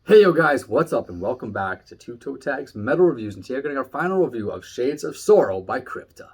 Hey yo guys, what's up and welcome back to Toe Tags Metal Reviews, and today we're getting our final review of Shades of Sorrow by Crypta.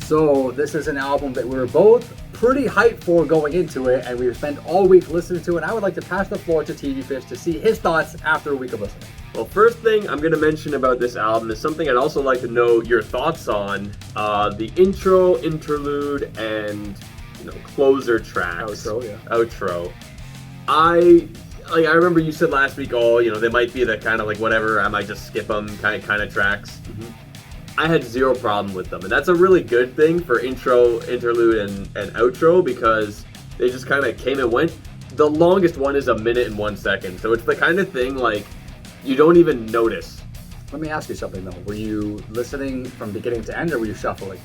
So this is an album that we were both pretty hyped for going into it, and we spent all week listening to it. And I would like to pass the floor to TV Fish to see his thoughts after a week of listening. Well, first thing I'm going to mention about this album is something I'd also like to know your thoughts on. The intro, interlude, and closer tracks. Outro. I remember you said last week, they might be the kind of like whatever, I might just skip them kind of tracks. Mm-hmm. I had zero problem with them, and that's a really good thing for intro, interlude, and outro, because they just kind of came and went. The longest one is 1 minute and 1 second, so it's the kind of thing like you don't even notice. Let me ask you something though. Were you listening from beginning to end, or were you shuffling?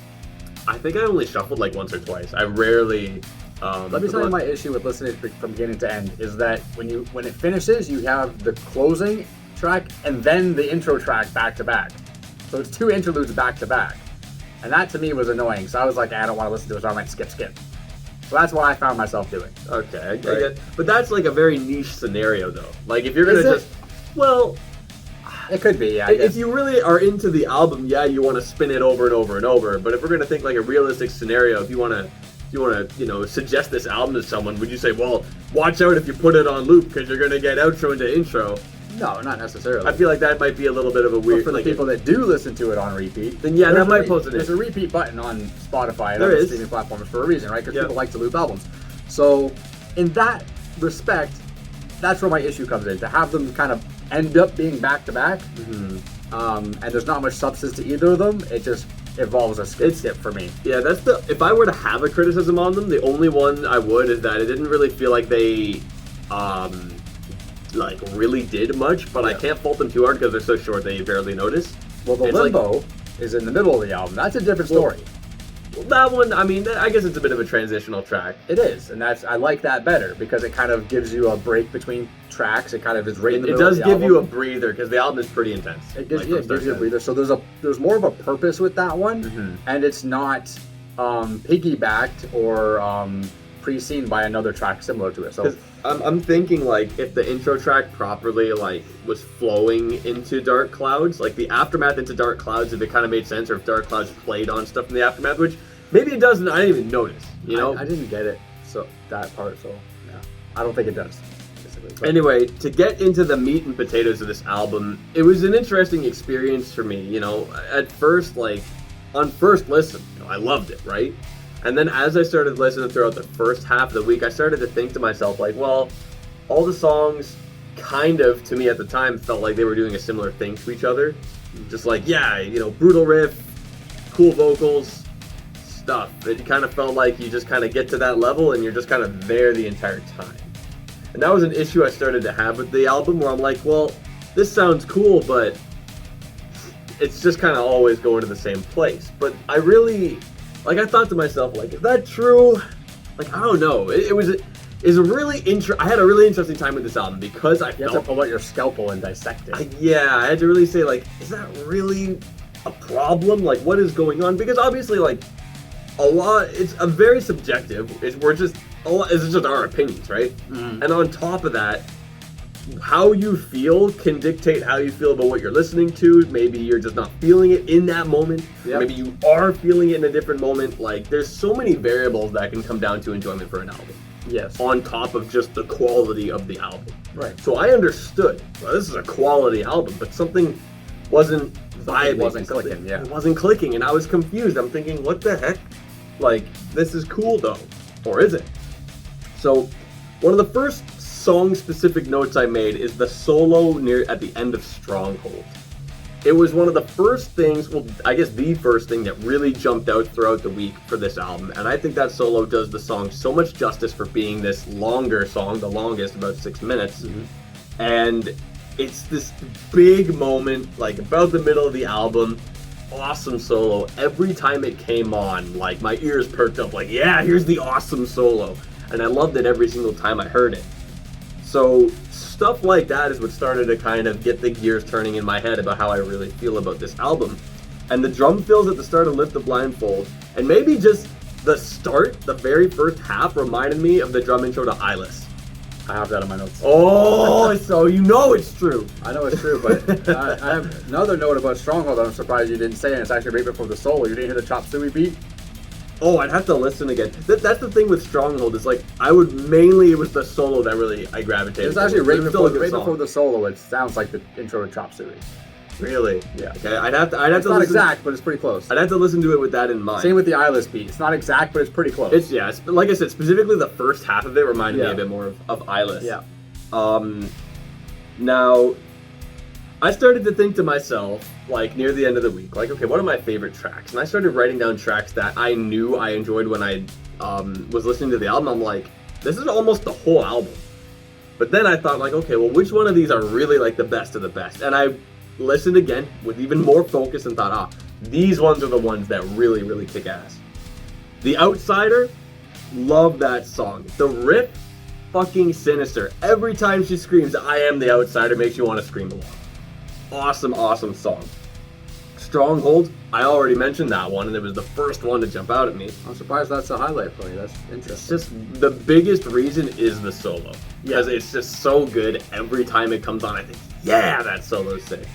I think I only shuffled like once or twice. I rarely. Let me tell you my issue with listening from beginning to end is that when it finishes, you have the closing track and then the intro track back to back. So it's two interludes back to back, and that to me was annoying. So I was like, I don't want to listen to it, so I might skip. So that's what I found myself doing. Okay, I get it. But that's like a very niche scenario, though. Like if you're gonna well. It could be, yeah. If you really are into the album, yeah, you want to spin it over and over and over. But if we're gonna think like a realistic scenario, if you wanna, suggest this album to someone, would you say, well, watch out if you put it on loop because you're gonna get outro into intro? No, not necessarily. I feel like that might be a little bit of a weird. But for the people that do listen to it on repeat, then yeah, that might pose an issue. There's a repeat button on Spotify and other streaming platforms for a reason, right? Because people like to loop albums. So in that respect, that's where my issue comes in. To have them kind of end up being back to back, and there's not much substance to either of them. It just involves a skip for me. Yeah, that's the. If I were to have a criticism on them, the only one I would is that it didn't really feel like they, really did much. But I can't fault them too hard because they're so short that you barely notice. Well, the limbo is in the middle of the album. That's a different story. Well, that one, I mean, I guess it's a bit of a transitional track. It is, and I like that better because it kind of gives you a break between tracks. It kind of is right in the middle of the album. It does give you a breather because the album is pretty intense. It gives you a breather. So there's more of a purpose with that one, and it's not piggybacked or pre-seen by another track similar to it. So I'm thinking like if the intro track properly was flowing into Dark Clouds, like the aftermath into Dark Clouds, if it kind of made sense, or if Dark Clouds played on stuff in the aftermath, which maybe it doesn't. I didn't even notice. I didn't get it. So that part. So yeah, I don't think it does. Anyway, to get into the meat and potatoes of this album, it was an interesting experience for me. At first, on first listen, I loved it, right? And then as I started listening throughout the first half of the week, I started to think to myself, well, all the songs kind of, to me at the time, felt like they were doing a similar thing to each other. Just brutal riff, cool vocals, stuff. It kind of felt like you just kind of get to that level and you're just kind of there the entire time. And that was an issue I started to have with the album, where I'm like, well, this sounds cool, but it's just kind of always going to the same place. But I really... I thought to myself, is that true? I don't know. I had a really interesting time with this album because I felt... You have to pull out your scalpel and dissect it. I had to really say, is that really a problem? What is going on? Because obviously, it's a very subjective. It's just our opinions, right? Mm. And on top of that, how you feel can dictate how you feel about what you're listening to. Maybe you're just not feeling it in that moment. Yep. Maybe you are feeling it in a different moment. There's so many variables that can come down to enjoyment for an album. Yes. On top of just the quality of the album. Right. So I understood, well, this is a quality album, but something wasn't vibing. It wasn't clicking, yeah. It wasn't clicking, and I was confused. I'm thinking, what the heck? This is cool, though. Or is it? So, one of the first song-specific notes I made is the solo at the end of Stronghold. It was one of the first things, I guess the first thing that really jumped out throughout the week for this album, and I think that solo does the song so much justice for being this longer song, the longest, about 6 minutes, and it's this big moment, about the middle of the album, awesome solo. Every time it came on, my ears perked up, yeah, here's the awesome solo, and I loved it every single time I heard it. So stuff like that is what started to kind of get the gears turning in my head about how I really feel about this album. And the drum fills at the start of Lift the Blindfold, and maybe just the start, the very first half, reminded me of the drum intro to Eyeless. I have that in my notes. Oh, so you know it's true. I know it's true, but I have another note about Stronghold that I'm surprised you didn't say, and it's actually right before the solo. You didn't hear the chop suey beat? Oh, I'd have to listen again. That's the thing with Stronghold, is like, it was the solo that really I gravitated. It's actually towards. right before the solo. It sounds like the intro to chop suey. Really? Yeah. Okay, I'd have to It's not listen, exact, but it's pretty close. I'd have to listen to it with that in mind. Same with the Eyeless beat. It's not exact, but it's pretty close. It's like I said, specifically the first half of it reminded me Yeah. a bit more of Eyeless. Yeah. Now, I started to think to myself, like, near the end of the week, like, okay, what are my favorite tracks? And I started writing down tracks that I knew I enjoyed when I was listening to the album. I'm like, this is almost the whole album. But then I thought, like, okay, well, which one of these are really, like, the best of the best? And I listened again with even more focus and thought, these ones are the ones that really, really kick ass. The Outsider, love that song. The riff, fucking sinister. Every time she screams, I am the outsider, makes you want to scream along. Awesome, awesome song. Stronghold, I already mentioned that one, and it was the first one to jump out at me. I'm surprised that's a highlight for you. That's interesting. It's just, the biggest reason is the solo. Because it's just so good every time it comes on. I think, yeah, that solo's sick.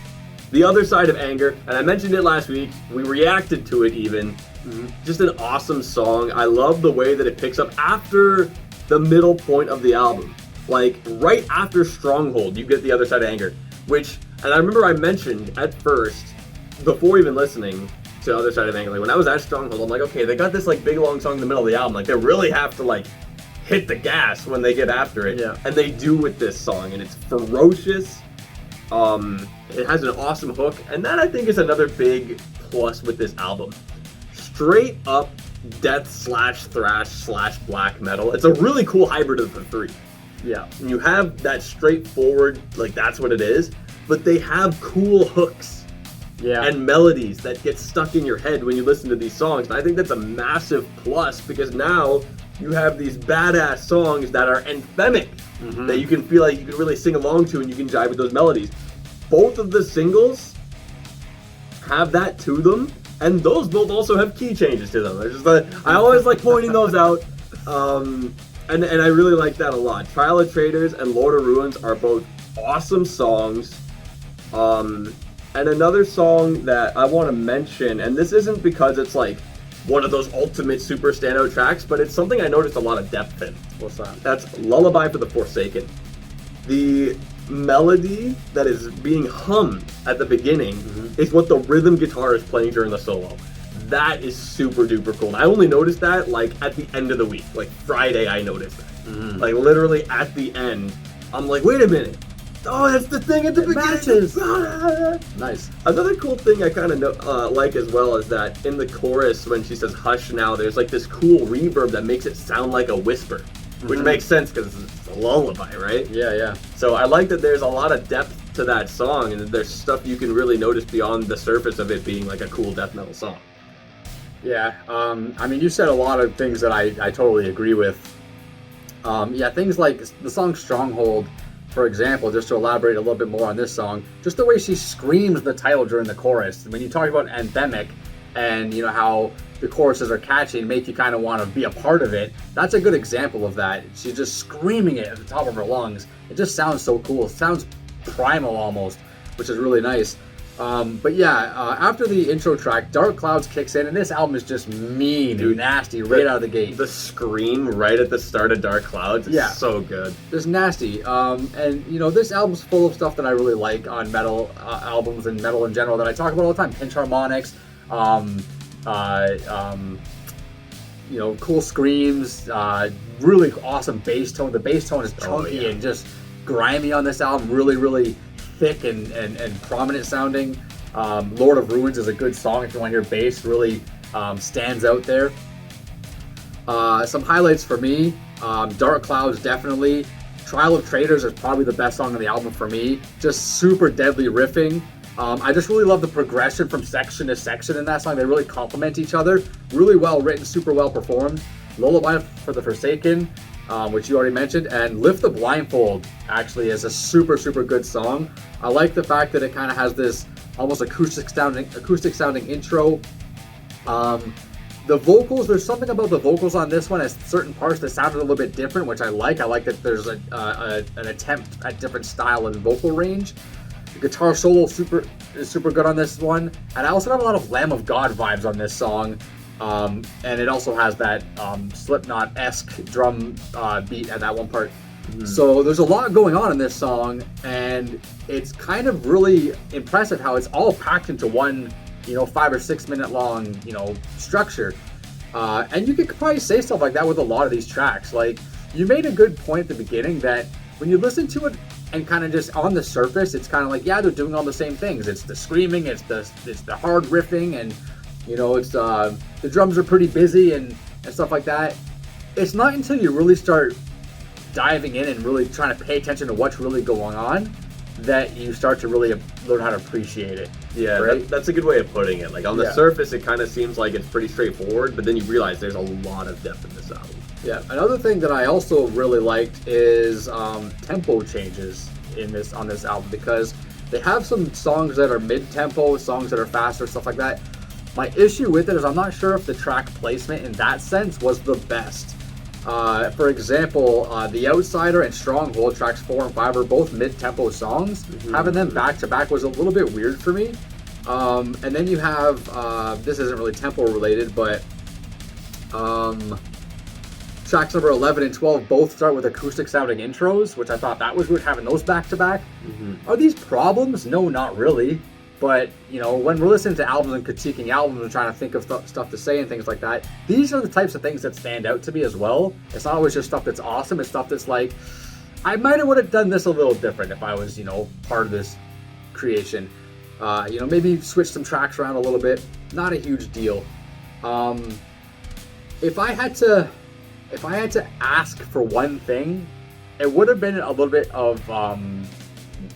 The Other Side of Anger, and I mentioned it last week, we reacted to it even. Just an awesome song. I love the way that it picks up after the middle point of the album. Like, right after Stronghold, you get The Other Side of Anger, which, and I remember I mentioned at first, before even listening to Other Side of Anger, like, when I was at Stronghold, I'm like, okay, they got this, like, big long song in the middle of the album, like, they really have to, like, hit the gas when they get after it. Yeah. And they do with this song, and it's ferocious. It has an awesome hook, and that, I think, is another big plus with this album. Straight up death / thrash / black metal. It's a really cool hybrid of the three. Yeah. And you have that straightforward, like, that's what it is, but they have cool hooks and melodies that get stuck in your head when you listen to these songs. And I think that's a massive plus, because now you have these badass songs that are anthemic, that you can feel like you can really sing along to, and you can jive with those melodies. Both of the singles have that to them, and those both also have key changes to them. I always like pointing those out, and I really like that a lot. Trial of Traitors and Lord of Ruins are both awesome songs. And another song that I want to mention, and this isn't because it's like one of those ultimate super standout tracks, but it's something I noticed a lot of depth in. What's that? That's Lullaby for the Forsaken. The melody that is being hummed at the beginning is what the rhythm guitar is playing during the solo. That is super duper cool. And I only noticed that like at the end of the week, like Friday I noticed that. Like literally at the end, I'm like, wait a minute. Oh, that's the thing at the beginning. Matches. Nice. Another cool thing I kind of like as well is that in the chorus when she says hush now, there's like this cool reverb that makes it sound like a whisper. Which makes sense because it's a lullaby, right? Yeah. So I like that there's a lot of depth to that song, and there's stuff you can really notice beyond the surface of it being like a cool death metal song. Yeah, I mean, you said a lot of things that I totally agree with. Things like the song Stronghold, for example, just to elaborate a little bit more on this song, just the way she screams the title during the chorus. When you talk about anthemic and, you know, how the choruses are catchy and make you kind of want to be a part of it, that's a good example of that. She's just screaming it at the top of her lungs. It just sounds so cool. It sounds primal almost, which is really nice. After the intro track, Dark Clouds kicks in, and this album is just mean and nasty right out of the gate. The scream right at the start of Dark Clouds is so good. Just nasty. And, you know, this album's full of stuff that I really like on metal albums and metal in general that I talk about all the time. Pinch harmonics, you know, cool screams, really awesome bass tone. The bass tone is chunky and just grimy on this album, really, really thick and prominent sounding. Lord of Ruins is a good song if you want to hear bass, really stands out there. Some highlights for me, Dark Clouds definitely. Trial of Traitors is probably the best song on the album for me. Just super deadly riffing. I just really love the progression from section to section in that song. They really complement each other. Really well written, super well performed. Lullaby for the Forsaken, which you already mentioned, and Lift the Blindfold actually is a super, super good song. I like the fact that it kind of has this almost acoustic sounding intro. The vocals, there's something about the vocals on this one, as certain parts that sounded a little bit different, which I like. I like that there's an attempt at different style and vocal range. The guitar solo is super good on this one, and I also have a lot of Lamb of God vibes on this song. And it also has that Slipknot-esque drum beat at that one part. So there's a lot going on in this song, and it's kind of really impressive how it's all packed into one, 5 or 6 minute long, structure. And you could probably say stuff like that with a lot of these tracks. Like, you made a good point at the beginning that when you listen to it and kind of just on the surface, it's kind of like, yeah, they're doing all the same things. It's the screaming, it's the hard riffing, and it's the drums are pretty busy and stuff like that. It's not until you really start diving in and really trying to pay attention to what's really going on that you start to really learn how to appreciate it. Yeah, right? That's a good way of putting it. Like, on the surface, it kind of seems like it's pretty straightforward, but then you realize there's a lot of depth in this album. Yeah, another thing that I also really liked is tempo changes on this album, because they have some songs that are mid-tempo, songs that are faster, stuff like that. My issue with it is I'm not sure if the track placement in that sense was the best. For example, The Outsider and Stronghold, tracks 4 and 5, are both mid-tempo songs. Having them back-to-back was a little bit weird for me. And then you have, this isn't really tempo related, but tracks number 11 and 12 both start with acoustic sounding intros, which I thought that was weird, having those back-to-back. Are these problems? No, not really. But, when we're listening to albums and critiquing albums and trying to think of stuff to say and things like that, these are the types of things that stand out to me as well. It's not always just stuff that's awesome. It's stuff that's like, I might have would have done this a little different if I was, part of this creation. Maybe switch some tracks around a little bit. Not a huge deal. If I had to ask for one thing, it would have been a little bit of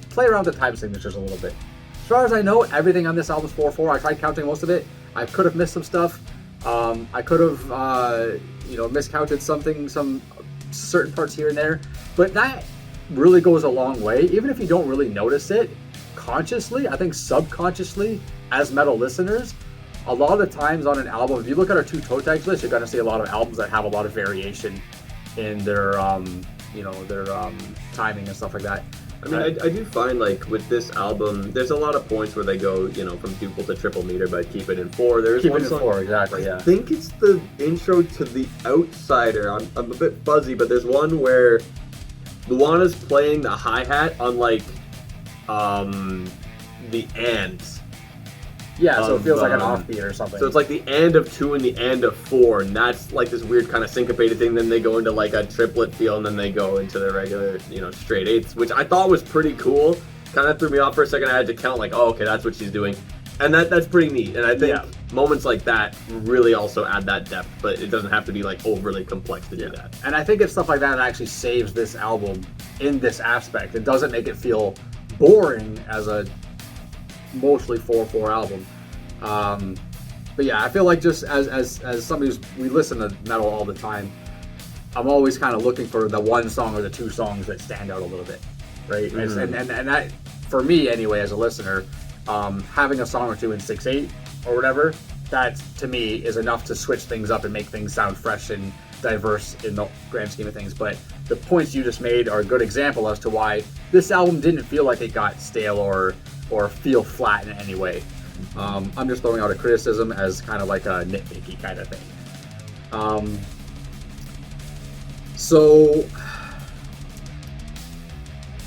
play around with the time signatures a little bit. As far as I know, everything on this album is 4/4. I tried counting most of it. I could have missed some stuff. I could have, miscounted some certain parts here and there. But that really goes a long way. Even if you don't really notice it consciously, I think subconsciously, as metal listeners, a lot of the times on an album, if you look at our 2 toe tags list, you're going to see a lot of albums that have a lot of variation in their, timing and stuff like that. I mean, I do find, like, with this album, there's a lot of points where they go, from duple to triple meter, but keep it in 4. There's keep one it in song, 4, exactly, yeah. I think it's the intro to The Outsider. I'm a bit fuzzy, but there's one where Luana's playing the hi-hat on, like, the ands. Yeah, so it feels like an offbeat or something. So it's like the and of 2 and the and of 4, and that's like this weird kind of syncopated thing. Then they go into like a triplet feel, and then they go into the regular, straight eighths, which I thought was pretty cool. Kind of threw me off for a second. I had to count like, oh, okay, that's what she's doing, and that's pretty neat. And I think moments like that really also add that depth, but it doesn't have to be like overly complex to do that. And I think it's stuff like that that actually saves this album in this aspect. It doesn't make it feel boring as a mostly 4/4 album. But yeah, I feel like just as somebody we listen to metal all the time, I'm always kind of looking for the one song or the 2 songs that stand out a little bit, right? And that, for me anyway, as a listener, having a song or 2 in 6/8 or whatever, that to me is enough to switch things up and make things sound fresh and diverse in the grand scheme of things. But the points you just made are a good example as to why this album didn't feel like it got stale or feel flat in any way. I'm just throwing out a criticism as kind of like a nitpicky kind of thing. So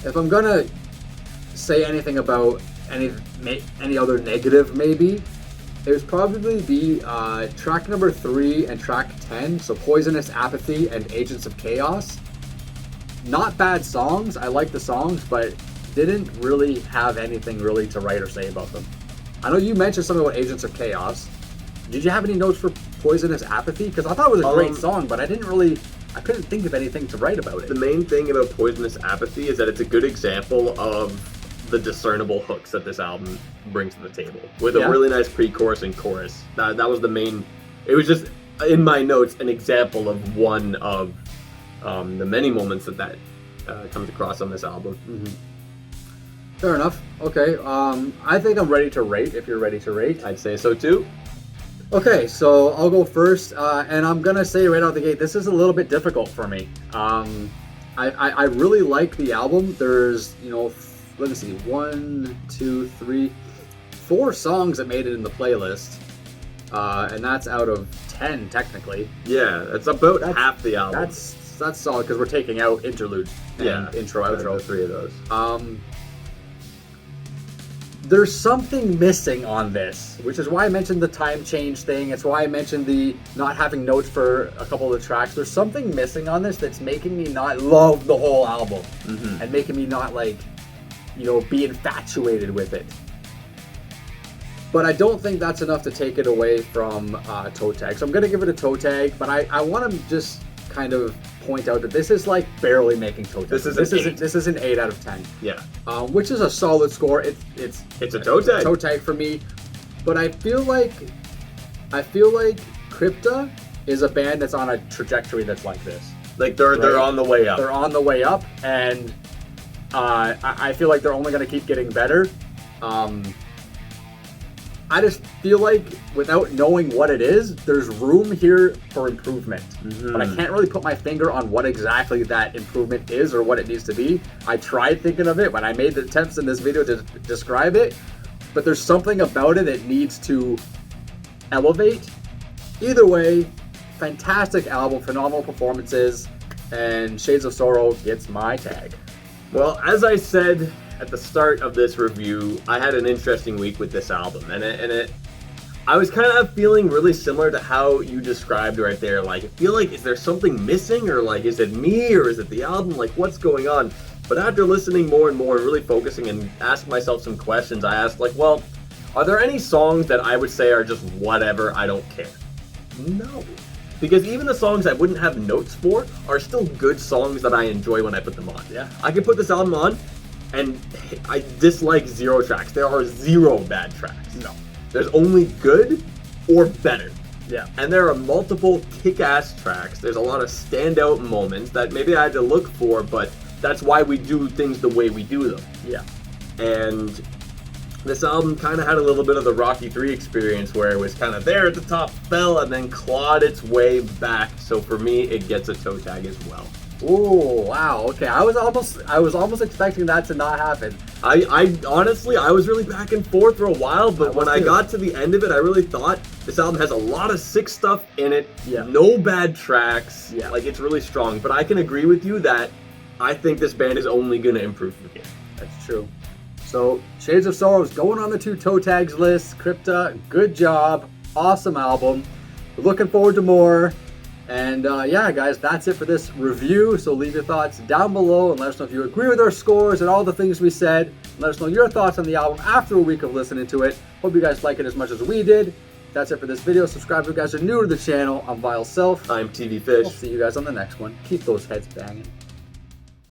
if I'm gonna say anything about any other negative, maybe it would probably be track number 3 and track 10, so Poisonous Apathy and Agents of Chaos. Not bad songs, I like the songs, but didn't really have anything really to write or say about them. I know you mentioned something about Agents of Chaos. Did you have any notes for Poisonous Apathy? Because I thought it was a great song, but I couldn't think of anything to write about it. The main thing about Poisonous Apathy is that it's a good example of the discernible hooks that this album brings to the table, with a really nice pre-chorus and chorus. That was the main. It was just in my notes an example of one of the many moments that comes across on this album. Fair enough. Okay. I think I'm ready to rate. If you're ready to rate, I'd say so too. Okay, so I'll go first, and I'm gonna say right out the gate, this is a little bit difficult for me. I really like the album. There's, let me see, 1, 2, 3, 4 songs that made it in the playlist, and that's out of 10 technically. Yeah, that's about half the album. That's solid because we're taking out interlude and intro, outro. The 3 of those. There's something missing on this, which is why I mentioned the time change thing. It's why I mentioned the not having notes for a couple of the tracks. There's something missing on this that's making me not love the whole album and making me not be infatuated with it. But I don't think that's enough to take it away from Toe Tag. So I'm going to give it a toe tag, but I want to just kind of point out that this is like barely making toe tag. This is an 8 out of 10. Yeah. Which is a solid score. It's a toe tag. Toe tag for me. But I feel like Crypta is a band that's on a trajectory that's like this. Like they're on the way up. They're on the way up, and I feel like they're only going to keep getting better. I just feel like without knowing what it is, there's room here for improvement. But I can't really put my finger on what exactly that improvement is or what it needs to be. I tried thinking of it when I made the attempts in this video to describe it, but there's something about it that needs to elevate. Either way, fantastic album, phenomenal performances, and Shades of Sorrow gets my tag. Well, as I said at the start of this review, I had an interesting week with this album, and I was kind of feeling really similar to how you described right there. Like, I feel like, is there something missing, or like, is it me, or is it the album? Like, what's going on? But after listening more and more and really focusing and asking myself some questions, I asked, like, well, are there any songs that I would say are just whatever, I don't care? No. Because even the songs I wouldn't have notes for are still good songs that I enjoy when I put them on. Yeah. I could put this album on, and I dislike 0 tracks. There are 0 bad tracks. No. There's only good or better. Yeah. And there are multiple kick-ass tracks. There's a lot of standout moments that maybe I had to look for, but that's why we do things the way we do them. Yeah. And this album kind of had a little bit of the Rocky 3 experience where it was kind of there at the top, fell, and then clawed its way back. So for me, it gets a toe tag as well. Oh wow! Okay, I was almost expecting that to not happen. I honestly, I was really back and forth for a while, but when I got to the end of it, I really thought this album has a lot of sick stuff in it. Yeah. No bad tracks. Yeah. Like, it's really strong. But I can agree with you that I think this band is only going to improve from here. That's true. So Shades of Sorrow is going on the 2 toe tags list. Crypta, good job, awesome album. We're looking forward to more. And yeah, guys, that's it for this review. So leave your thoughts down below and let us know if you agree with our scores and all the things we said. Let us know your thoughts on the album after a week of listening to it. Hope you guys like it as much as we did. That's it for this video. Subscribe if you guys are new to the channel. I'm Vile Self. I'm TV Fish. We'll see you guys on the next one. Keep those heads banging.